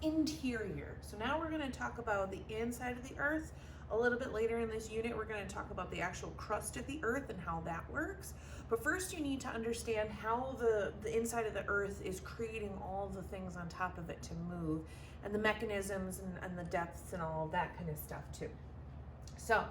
interior. So now we're going to talk about the inside of the earth. A little bit later in this unit, we're going to talk about the actual crust of the earth and how that works. But first you need to understand how the inside of the earth is creating all the things on top of it to move, and the mechanisms and the depths and all of that kind of stuff too. So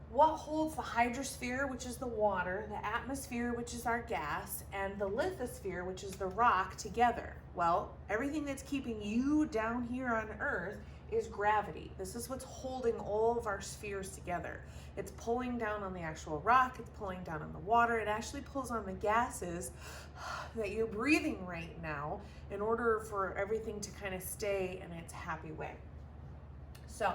what holds the hydrosphere, which is the water, the atmosphere, which is our gas, and the lithosphere, which is the rock, together? Well, everything that's keeping you down here on Earth is gravity. This is what's holding all of our spheres together. It's pulling down on the actual rock, it's pulling down on the water, it actually pulls on the gases that you're breathing right now in order for everything to kind of stay in its happy way. So,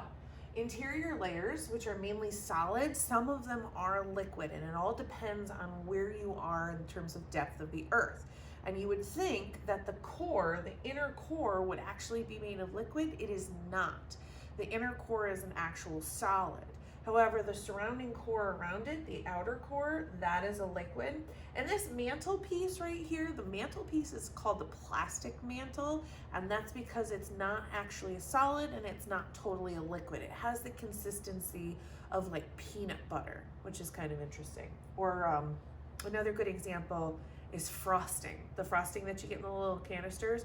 interior layers, which are mainly solid, some of them are liquid, and it all depends on where you are in terms of depth of the earth. And you would think that the core, the inner core, would actually be made of liquid. It is not. The inner core is an actual solid. However, the surrounding core around it, the outer core, that is a liquid. And this mantle piece right here, the mantle piece is called the plastic mantle, and that's because it's not actually a solid and it's not totally a liquid. It has the consistency of like peanut butter, which is kind of interesting. Or another good example is frosting. The frosting that you get in the little canisters,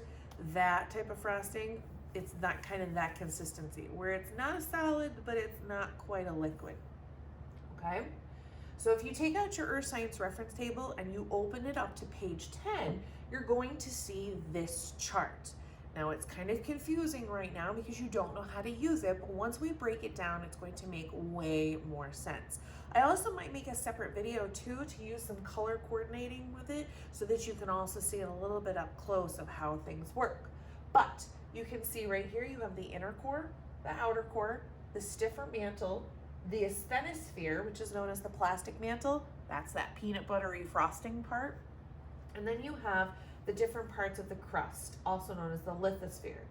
that type of frosting, it's that kind of that consistency where it's not a solid, but it's not quite a liquid. Okay? So if you take out your Earth Science reference table and you open it up to page 10, you're going to see this chart. Now it's kind of confusing right now because you don't know how to use it, but once we break it down, it's going to make way more sense. I also might make a separate video too to use some color coordinating with it so that you can also see it a little bit up close of how things work. But you can see right here, you have the inner core, the outer core, the stiffer mantle, the asthenosphere, which is known as the plastic mantle. That's that peanut buttery frosting part. And then you have the different parts of the crust, also known as the lithosphere.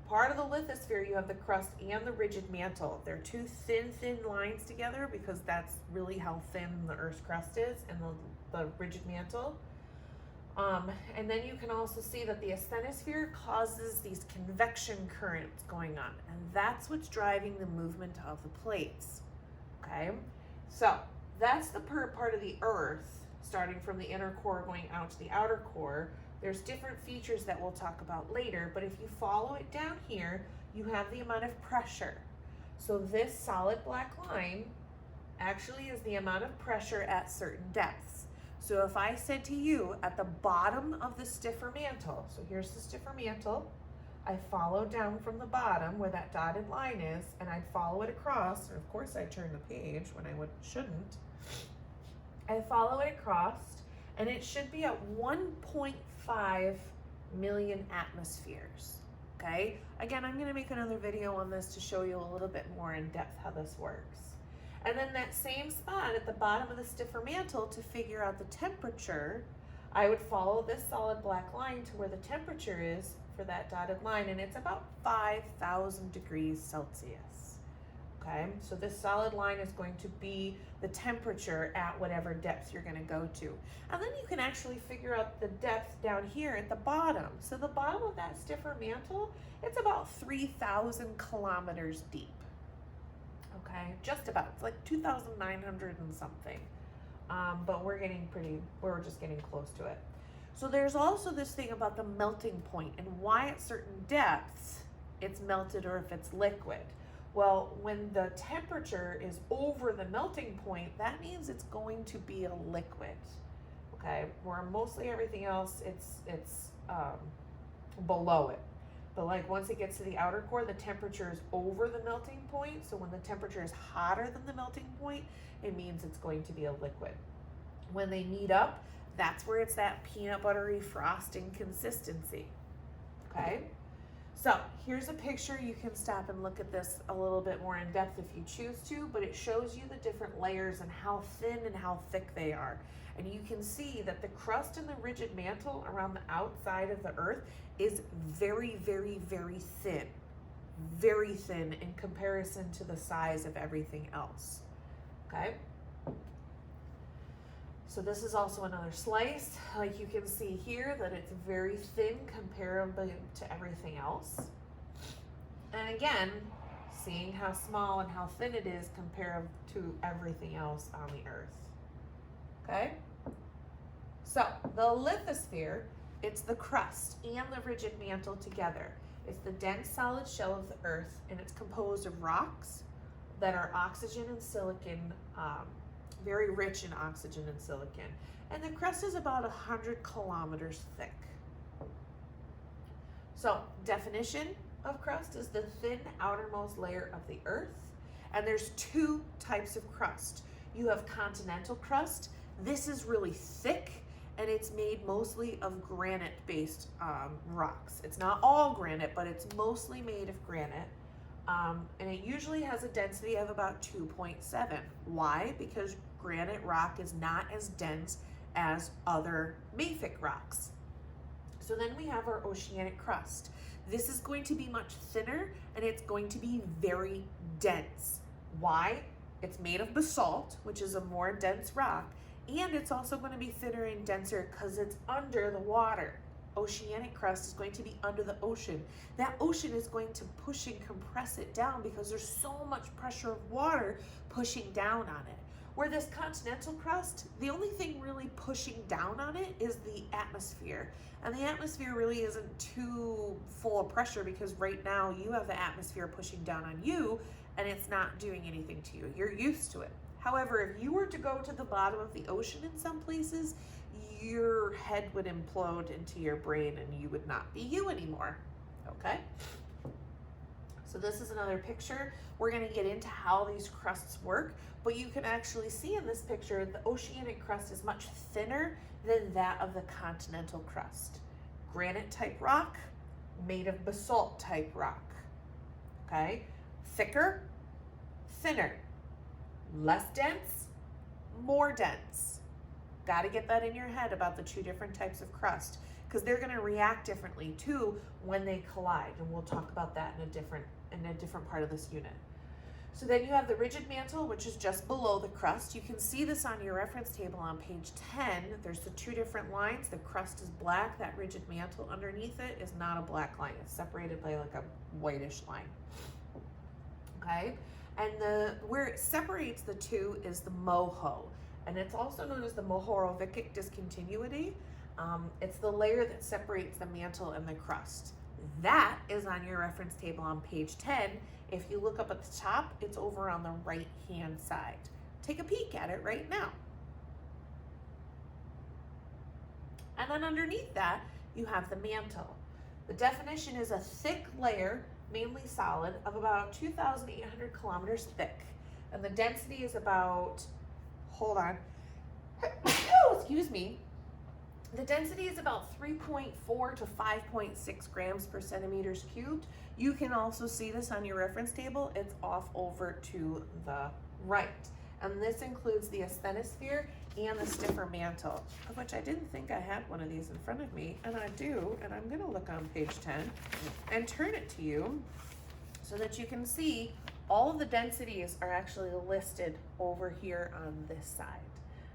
Part of the lithosphere, you have the crust and the rigid mantle. They're two thin lines together because that's really how thin the Earth's crust is, and the rigid mantle. And then you can also see that the asthenosphere causes these convection currents going on, and that's what's driving the movement of the plates. Okay, so that's the part of the Earth, starting from the inner core going out to the outer core. There's different features that we'll talk about later, but if you follow it down here, you have the amount of pressure. So this solid black line actually is the amount of pressure at certain depths. So if I said to you at the bottom of the stiffer mantle, so here's the stiffer mantle, I follow down from the bottom where that dotted line is, and I'd follow it across, and of course I turn the page when I shouldn't. I follow it across, and it should be at 1.5 million atmospheres, okay? Again, I'm gonna make another video on this to show you a little bit more in depth how this works. And then that same spot at the bottom of the stiffer mantle, to figure out the temperature, I would follow this solid black line to where the temperature is for that dotted line, and it's about 5,000 degrees Celsius. Okay, so this solid line is going to be the temperature at whatever depth you're going to go to. And then you can actually figure out the depth down here at the bottom. So the bottom of that stiffer mantle, it's about 3,000 kilometers deep. Okay, just about. It's like 2,900 and something. But we're just getting close to it. So there's also this thing about the melting point and why at certain depths it's melted or if it's liquid. Well, when the temperature is over the melting point, that means it's going to be a liquid. Okay, where mostly everything else, it's below it. But like once it gets to the outer core, the temperature is over the melting point. So when the temperature is hotter than the melting point, it means it's going to be a liquid. When they meet up, that's where it's that peanut buttery frosting consistency. Okay, so here's a picture. You can stop and look at this a little bit more in depth if you choose to, but it shows you the different layers and how thin and how thick they are. And you can see that the crust and the rigid mantle around the outside of the Earth is very, very, very thin. Very thin in comparison to the size of everything else. Okay? So this is also another slice. Like you can see here that it's very thin comparable to everything else. And again, seeing how small and how thin it is compared to everything else on the earth. Okay? So, the lithosphere, it's the crust and the rigid mantle together. It's the dense solid shell of the earth, and it's composed of rocks that are oxygen and silicon, very rich in oxygen and silicon. And the crust is about 100 kilometers thick. So, definition of crust is the thin outermost layer of the earth. And there's two types of crust. You have continental crust. This is really thick, and it's made mostly of granite-based rocks. It's not all granite, but it's mostly made of granite. And it usually has a density of about 2.7. Why? Because granite rock is not as dense as other mafic rocks. So then we have our oceanic crust. This is going to be much thinner, and it's going to be very dense. Why? It's made of basalt, which is a more dense rock, and it's also going to be thinner and denser because it's under the water. Oceanic crust is going to be under the ocean. That ocean is going to push and compress it down because there's so much pressure of water pushing down on it. Where this continental crust, the only thing really pushing down on it is the atmosphere. And the atmosphere really isn't too full of pressure because right now you have the atmosphere pushing down on you and it's not doing anything to you. You're used to it. However, if you were to go to the bottom of the ocean in some places, your head would implode into your brain and you would not be you anymore. Okay? So this is another picture. We're going to get into how these crusts work, but you can actually see in this picture the oceanic crust is much thinner than that of the continental crust. Granite type rock made of basalt type rock. Okay? Thicker, thinner, less dense, more dense. Got to get that in your head about the two different types of crust because they're going to react differently too when they collide, and we'll talk about that in a different part of this unit. So then you have the rigid mantle, which is just below the crust. You can see this on your reference table on page 10. There's the two different lines. The crust is black. That rigid mantle underneath it is not a black line. It's separated by like a whitish line. Okay? And where it separates the two is the moho. And it's also known as the mohorovic discontinuity. It's the layer that separates the mantle and the crust. That is on your reference table on page 10. If you look up at the top, it's over on the right-hand side. Take a peek at it right now. And then underneath that, you have the mantle. The definition is a thick layer, mainly solid, of about 2,800 kilometers thick. And the density is about, excuse me. The density is about 3.4 to 5.6 grams per centimeters cubed. You can also see this on your reference table. It's off over to the right. And this includes the asthenosphere and the stiffer mantle, of which I didn't think I had one of these in front of me, and I do, and I'm gonna look on page 10 and turn it to you so that you can see all of the densities are actually listed over here on this side.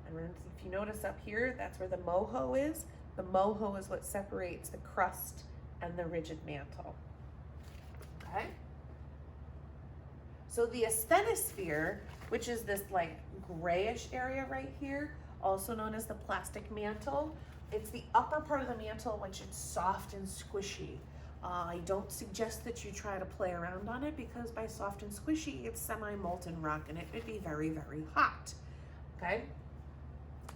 And if you notice up here, that's where the moho is. The moho is what separates the crust and the rigid mantle. Okay? So the asthenosphere, which is this like grayish area right here, also known as the plastic mantle, it's the upper part of the mantle, which is soft and squishy. I don't suggest that you try to play around on it because by soft and squishy, it's semi-molten rock and it would be very, very hot. Okay?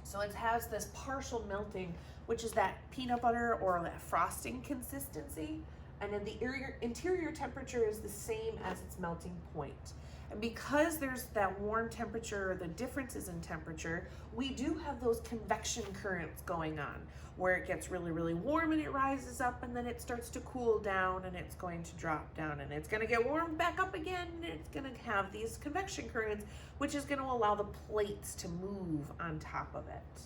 So it has this partial melting, which is that peanut butter or that frosting consistency. And then the interior temperature is the same as its melting point. And because there's that warm temperature, or the differences in temperature, we do have those convection currents going on, where it gets really, really warm and it rises up, and then it starts to cool down and it's going to drop down, and it's gonna get warm back up again, and it's gonna have these convection currents, which is gonna allow the plates to move on top of it.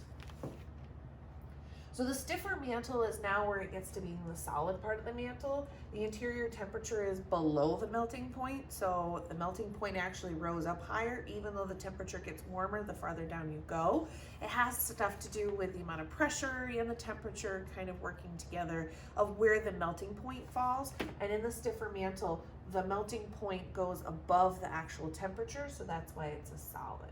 So the stiffer mantle is now where it gets to be the solid part of the mantle. The interior temperature is below the melting point, so the melting point actually rose up higher. Even though the temperature gets warmer the farther down you go. It has stuff to do with the amount of pressure and the temperature kind of working together of where the melting point falls. And in the stiffer mantle, the melting point goes above the actual temperature, so that's why it's a solid.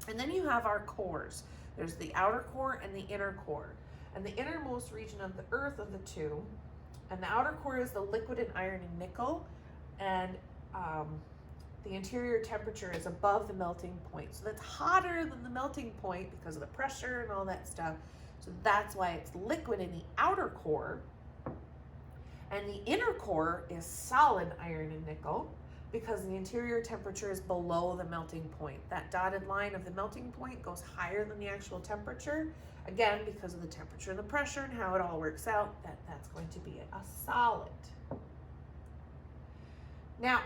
And then you have our cores. There's the outer core and the inner core. And the innermost region of the earth of the two, and the outer core is the liquid in iron and nickel, and the interior temperature is above the melting point. So that's hotter than the melting point because of the pressure and all that stuff. So that's why it's liquid in the outer core. And the inner core is solid iron and nickel, because the interior temperature is below the melting point. That dotted line of the melting point goes higher than the actual temperature. Again, because of the temperature and the pressure and how it all works out, that's going to be a solid. Now,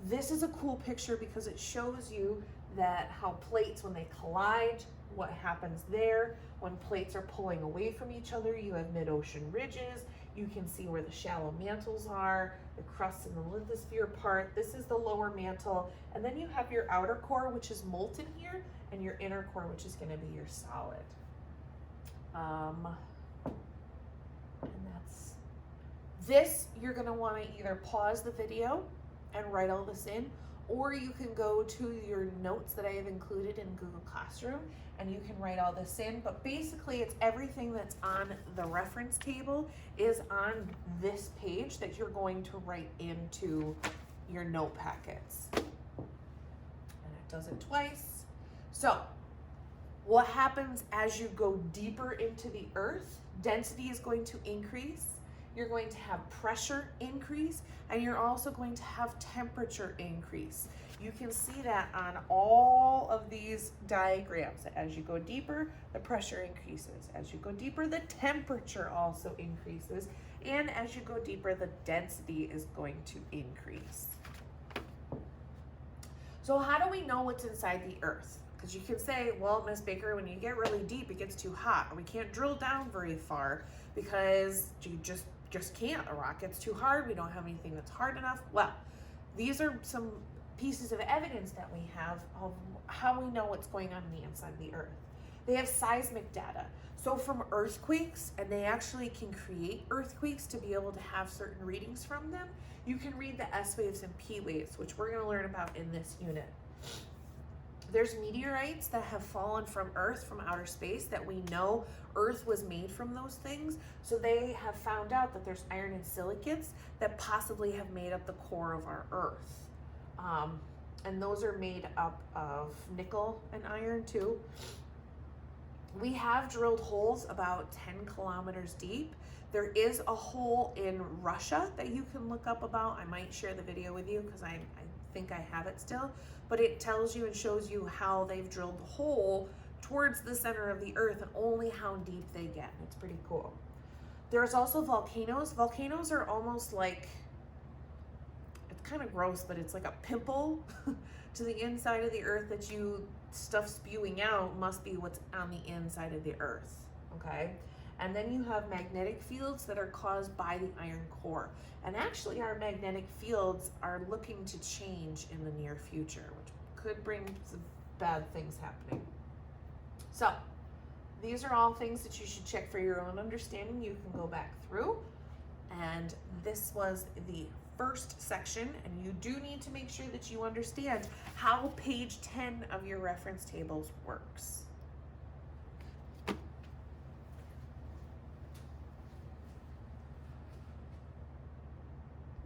this is a cool picture because it shows you that how plates, when they collide, what happens there. When plates are pulling away from each other, you have mid-ocean ridges. You can see where the shallow mantles are, the crust and the lithosphere part. This is the lower mantle. And then you have your outer core, which is molten here, and your inner core, which is going to be your solid. And that's this. You're going to want to either pause the video and write all this in, or you can go to your notes that I have included in Google Classroom and you can write all this in. But basically it's everything that's on the reference table is on this page that you're going to write into your note packets. And it does it twice. So what happens as you go deeper into the earth? Density is going to increase. You're going to have pressure increase, and you're also going to have temperature increase. You can see that on all of these diagrams. As you go deeper, the pressure increases. As you go deeper, the temperature also increases. And as you go deeper, the density is going to increase. So how do we know what's inside the earth? Because you can say, well, Miss Baker, when you get really deep, it gets too hot. Or we can't drill down very far because you just can't. A rock gets too hard. We don't have anything that's hard enough. Well, these are some pieces of evidence that we have of how we know what's going on in the inside of the earth. They have seismic data. So from earthquakes, and they actually can create earthquakes to be able to have certain readings from them, you can read the S waves and P waves, which we're going to learn about in this unit. There's meteorites that have fallen from Earth, from outer space, that we know Earth was made from those things. So they have found out that there's iron and silicates that possibly have made up the core of our Earth. And those are made up of nickel and iron too. We have drilled holes about 10 kilometers deep. There is a hole in Russia that you can look up about. I might share the video with you because I think I have it still. But it tells you and shows you how they've drilled the hole towards the center of the earth and only how deep they get. It's pretty cool. There's also volcanoes. Volcanoes are almost like, it's kind of gross, but it's like a pimple to the inside of the earth that stuff spewing out must be what's on the inside of the earth, okay? And then you have magnetic fields that are caused by the iron core. And actually our magnetic fields are looking to change in the near future, which could bring some bad things happening. So these are all things that you should check for your own understanding. You can go back through. And this was the first section, and you do need to make sure that you understand how page 10 of your reference tables works.